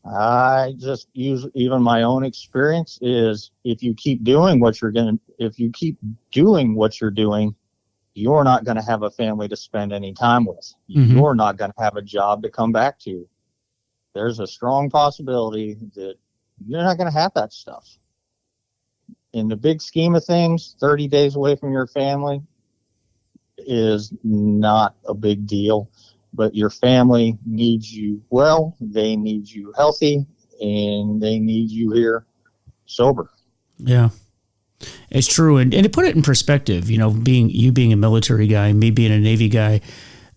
I just use even my own experience is if you keep doing what you're doing, you're not going to have a family to spend any time with. Mm-hmm. You're not going to have a job to come back to. There's a strong possibility that you're not going to have that stuff. In the big scheme of things, 30 days away from your family, is not a big deal, but your family needs you well, they need you healthy, and they need you here sober. Yeah. It's true. And to put it in perspective, being a military guy, me being a Navy guy,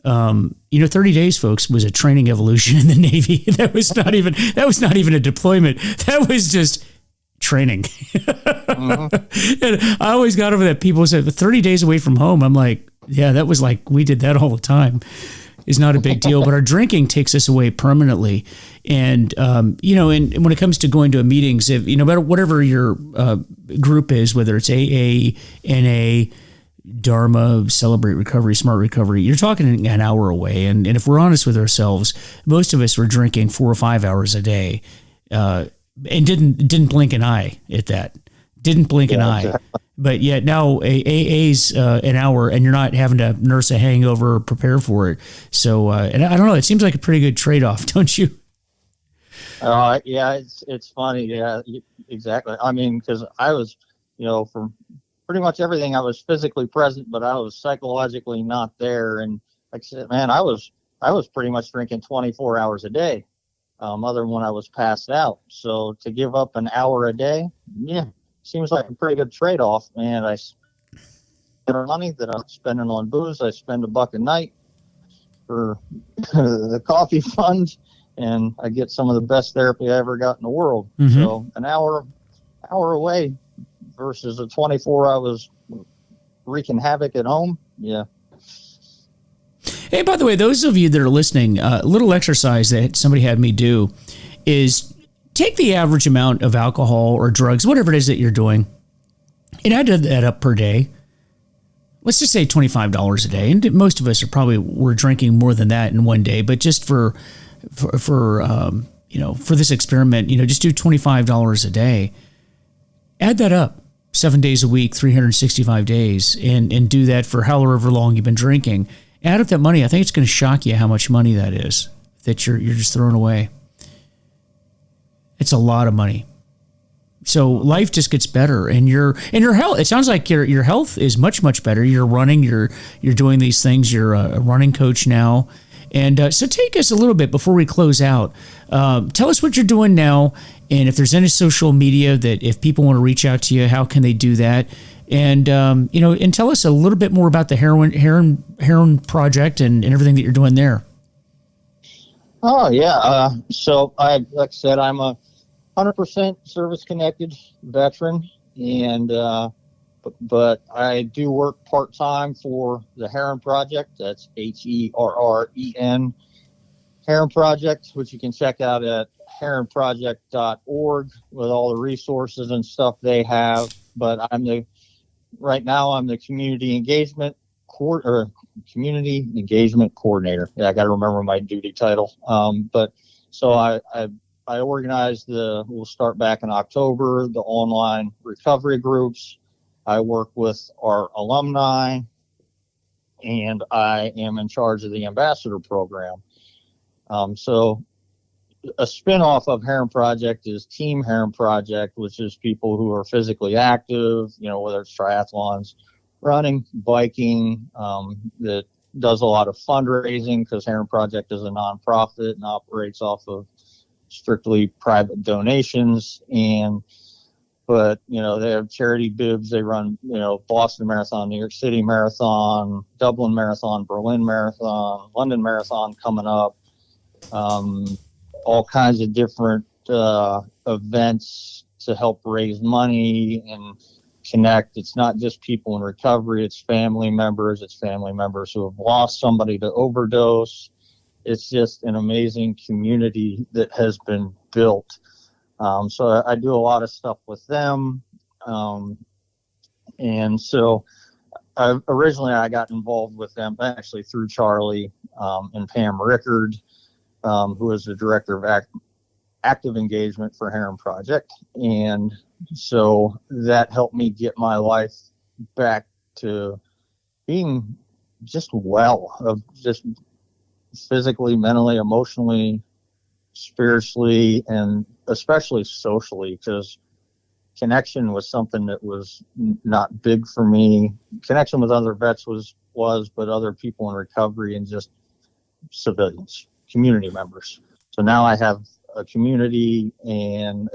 30 days, folks, was a training evolution in the Navy. That was not even a deployment. That was just training. Mm-hmm. And I always got over that. People said 30 days away from home. I'm like, yeah, that was like, we did that all the time. Is not a big deal, but our drinking takes us away permanently. And, and when it comes to going to meetings, if, no matter whatever your group is, whether it's AA, NA, Dharma, Celebrate Recovery, Smart Recovery, you're talking an hour away. And if we're honest with ourselves, most of us were drinking 4 or 5 hours a day and didn't blink an eye at that. Didn't blink an eye. Exactly. But yet now AA's an hour, and you're not having to nurse a hangover or prepare for it. So, and I don't know, it seems like a pretty good trade-off, don't you? Yeah, it's funny. Yeah, exactly. I mean, because I was, for pretty much everything, I was physically present, but I was psychologically not there. And like I said, man, I was pretty much drinking 24 hours a day, other than when I was passed out. So to give up an hour a day, yeah. Seems like a pretty good trade-off, and I spend money that I'm spending on booze. I spend $1 a night for the coffee fund, and I get some of the best therapy I ever got in the world. Mm-hmm. So an hour away versus the 24 I was wreaking havoc at home. Yeah. Hey, by the way, those of you that are listening, a little exercise that somebody had me do is take the average amount of alcohol or drugs, whatever it is that you're doing, and add that up per day. Let's just say $25 a day. And most of us we're drinking more than that in one day, but just for this experiment, just do $25 a day. Add that up 7 days a week, 365 days, and do that for however long you've been drinking. Add up that money. I think it's going to shock you how much money that is that you're just throwing away. It's a lot of money. So life just gets better, and your health. It sounds like your health is much, much better. You're running. You're doing these things. You're a running coach now, and so take us a little bit before we close out. Tell us what you're doing now, and if there's any social media that if people want to reach out to you, how can they do that? And and tell us a little bit more about the heroin project and everything that you're doing there. Oh yeah. So like I said, I'm a 100% service-connected veteran, and but I do work part-time for the Heron Project. That's HERREN, Heron Project, which you can check out at heronproject.org with all the resources and stuff they have. But right now I'm the community engagement coordinator. Yeah, I got to remember my duty title. But so I organized we'll start back in October, the online recovery groups. I work with our alumni, and I am in charge of the ambassador program. So a spinoff of Heron Project is Team Heron Project, which is people who are physically active, whether it's triathlons, running, biking, that does a lot of fundraising, because Heron Project is a nonprofit and operates off of strictly private donations. But they have charity bibs. They run, Boston Marathon, New York City Marathon, Dublin Marathon, Berlin Marathon, London Marathon coming up. All kinds of different events to help raise money and connect. It's not just people in recovery, it's family members. It's family members who have lost somebody to overdose. It's just an amazing community that has been built. So I do a lot of stuff with them. And so originally I got involved with them actually through Charlie and Pam Rickard, who is the director of active engagement for Heron Project. And so that helped me get my life back to being just just physically, mentally, emotionally, spiritually, and especially socially, because connection was something that was not big for me. Connection with other vets was, but other people in recovery and just civilians, community members. So now I have a community and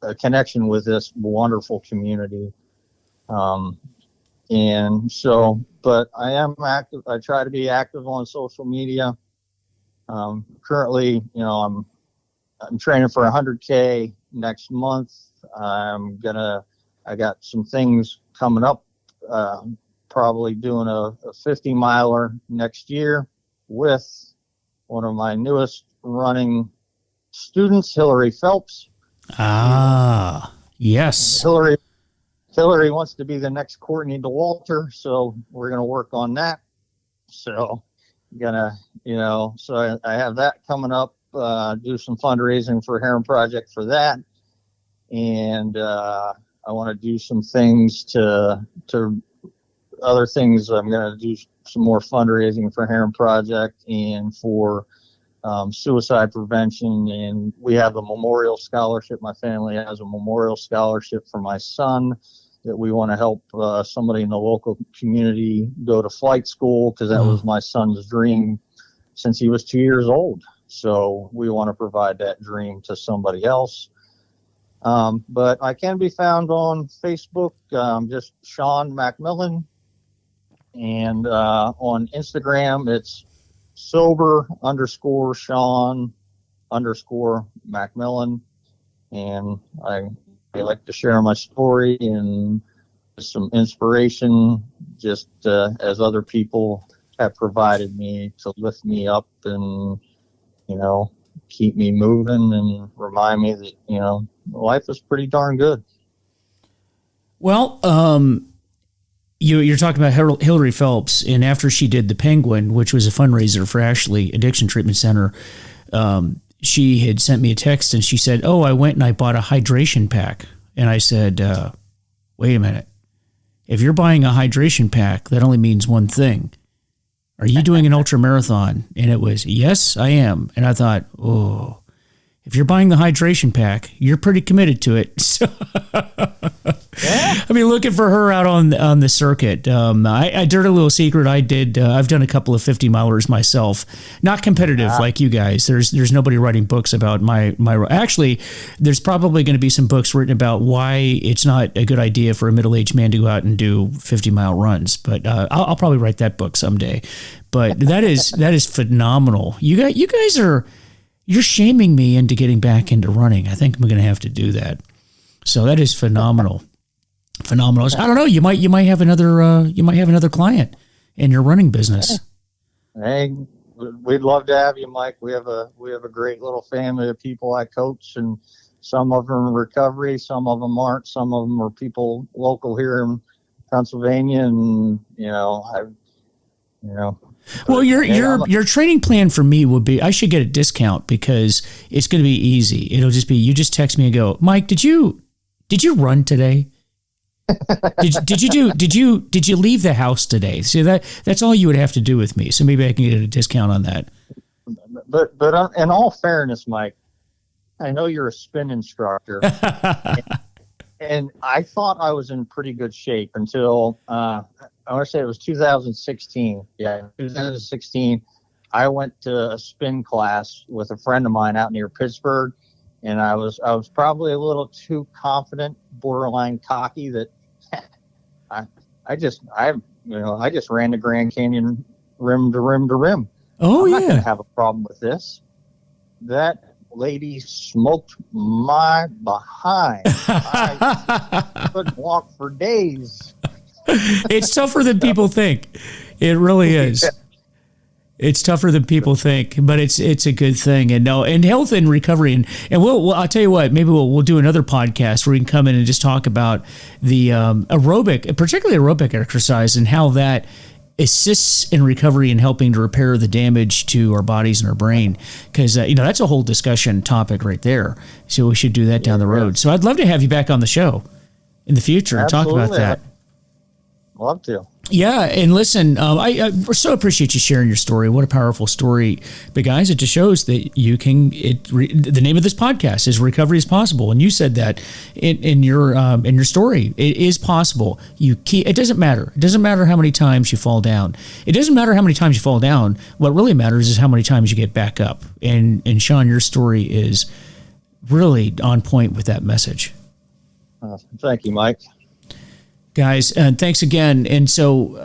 a connection with this wonderful community. And so, but I am active. I try to be active on social media. Currently, I'm training for 100K next month. I got some things coming up, probably doing a 50 miler next year with one of my newest running students, Hillary Phelps. Ah, yes. Hillary wants to be the next Courtney DeWalter, so we're going to work on that. So so I have that coming up, do some fundraising for Heron Project for that. And I want to do some things to other things. I'm going to do some more fundraising for Heron Project and for suicide prevention. And we have a memorial scholarship. My family has a memorial scholarship for my son that we want to help somebody in the local community go to flight school, because that was my son's dream since he was 2 years old. So we want to provide that dream to somebody else. But I can be found on Facebook, just Sean MacMillen. And on Instagram, it's sober_Sean_MacMillen. And I like to share my story and some inspiration, just as other people have provided me to lift me up and, keep me moving and remind me that, life is pretty darn good. Well, you're talking about Hillary Phelps, and after she did the Penguin, which was a fundraiser for Ashley Addiction Treatment Center, she had sent me a text and she said, "Oh, I went and I bought a hydration pack." And I said, "Wait a minute. If you're buying a hydration pack, that only means one thing. Are you doing an ultra marathon?" And it was, "Yes, I am." And I thought, oh, if you're buying the hydration pack, you're pretty committed to it. So, I mean, looking for her out on the circuit. I dirty little secret. I've done a couple of 50 milers myself. Not competitive like you guys. There's nobody writing books about my. Actually, there's probably going to be some books written about why it's not a good idea for a middle-aged man to go out and do 50-mile runs. But I'll probably write that book someday. But that is phenomenal. You guys are. You're shaming me into getting back into running. I think I'm going to have to do that. So that is phenomenal. Phenomenal. I don't know. You might have another client in your running business. Hey, we'd love to have you, Mike. We have a great little family of people I coach, and some of them are in recovery, some of them aren't, some of them are people local here in Pennsylvania, and Well, your training plan for me would be, I should get a discount because it's going to be easy. It'll just be, you just text me and go, "Mike, did you run today? Did you leave the house today?" See, that's all you would have to do with me. So maybe I can get a discount on that. But in all fairness, Mike, I know you're a spin instructor, and I thought I was in pretty good shape until I want to say it was 2016. Yeah, 2016. I went to a spin class with a friend of mine out near Pittsburgh, and I was probably a little too confident, borderline cocky, that I just ran the Grand Canyon rim to rim to rim. Oh, I'm yeah. not going to have a problem with this. That lady smoked my behind. I couldn't walk for days. It's tougher than people think. It really is. It's tougher than people think, but it's a good thing. And health and recovery, and we'll I'll tell you what, maybe we'll do another podcast where we can come in and just talk about the particularly aerobic exercise and how that assists in recovery and helping to repair the damage to our bodies and our brain, because that's a whole discussion topic right there. So we should do that down the road. So I'd love to have you back on the show in the future and talk about that. Love to. Yeah, and listen, I so appreciate you sharing your story. What a powerful story. But guys, it just shows that you can, the name of this podcast is Recovery is Possible. And you said that in your story. It is possible. It doesn't matter. It doesn't matter how many times you fall down. It doesn't matter how many times you fall down. What really matters is how many times you get back up. And Sean, your story is really on point with that message. Thank you, Mike. Guys, and thanks again. And so,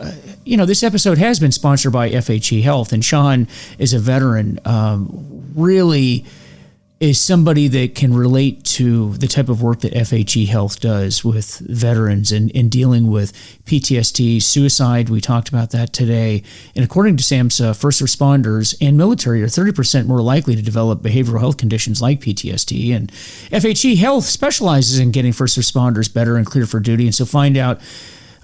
this episode has been sponsored by FHE Health, and Sean is a veteran, really is somebody that can relate to the type of work that FHE Health does with veterans and in dealing with PTSD, suicide. We talked about that today. And according to SAMHSA, first responders and military are 30% more likely to develop behavioral health conditions like PTSD. And FHE Health specializes in getting first responders better and clear for duty. And so find out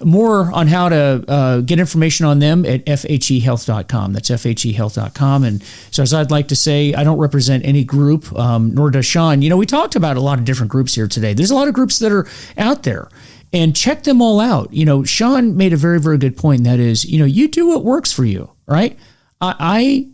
more on how to get information on them at fhehealth.com. That's fhehealth.com. And so, as I'd like to say, I don't represent any group, nor does Sean. We talked about a lot of different groups here today. There's a lot of groups that are out there, and check them all out. Sean made a very, very good point. And that is, you do what works for you, right? I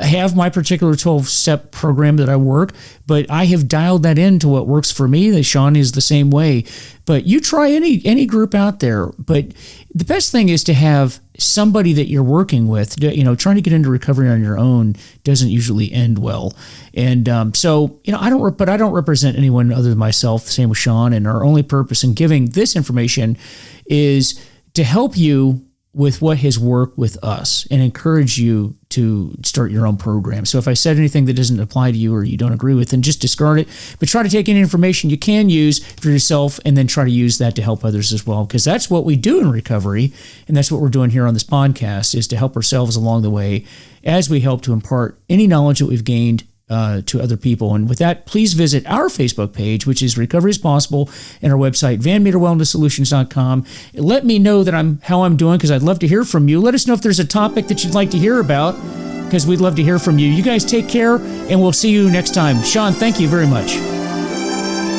have my particular 12-step program that I work, but I have dialed that into what works for me. That Sean is the same way. But you try any group out there. But the best thing is to have somebody that you're working with. Trying to get into recovery on your own doesn't usually end well. And I don't represent anyone other than myself. Same with Sean. And our only purpose in giving this information is to help you with what has worked with us and encourage you to start your own program. So if I said anything that doesn't apply to you or you don't agree with, then just discard it. But try to take any information you can use for yourself and then try to use that to help others as well, because that's what we do in recovery. And that's what we're doing here on this podcast, is to help ourselves along the way as we help to impart any knowledge that we've gained to other people. And with that, please visit our Facebook page, which is Recovery is Possible, and our website, VanMeterWellnessSolutions.com. Let me know that how I'm doing, because I'd love to hear from you. Let us know if there's a topic that you'd like to hear about, because we'd love to hear from you. You guys take care, and we'll see you next time. Sean, thank you very much.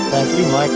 Thank you, Mike.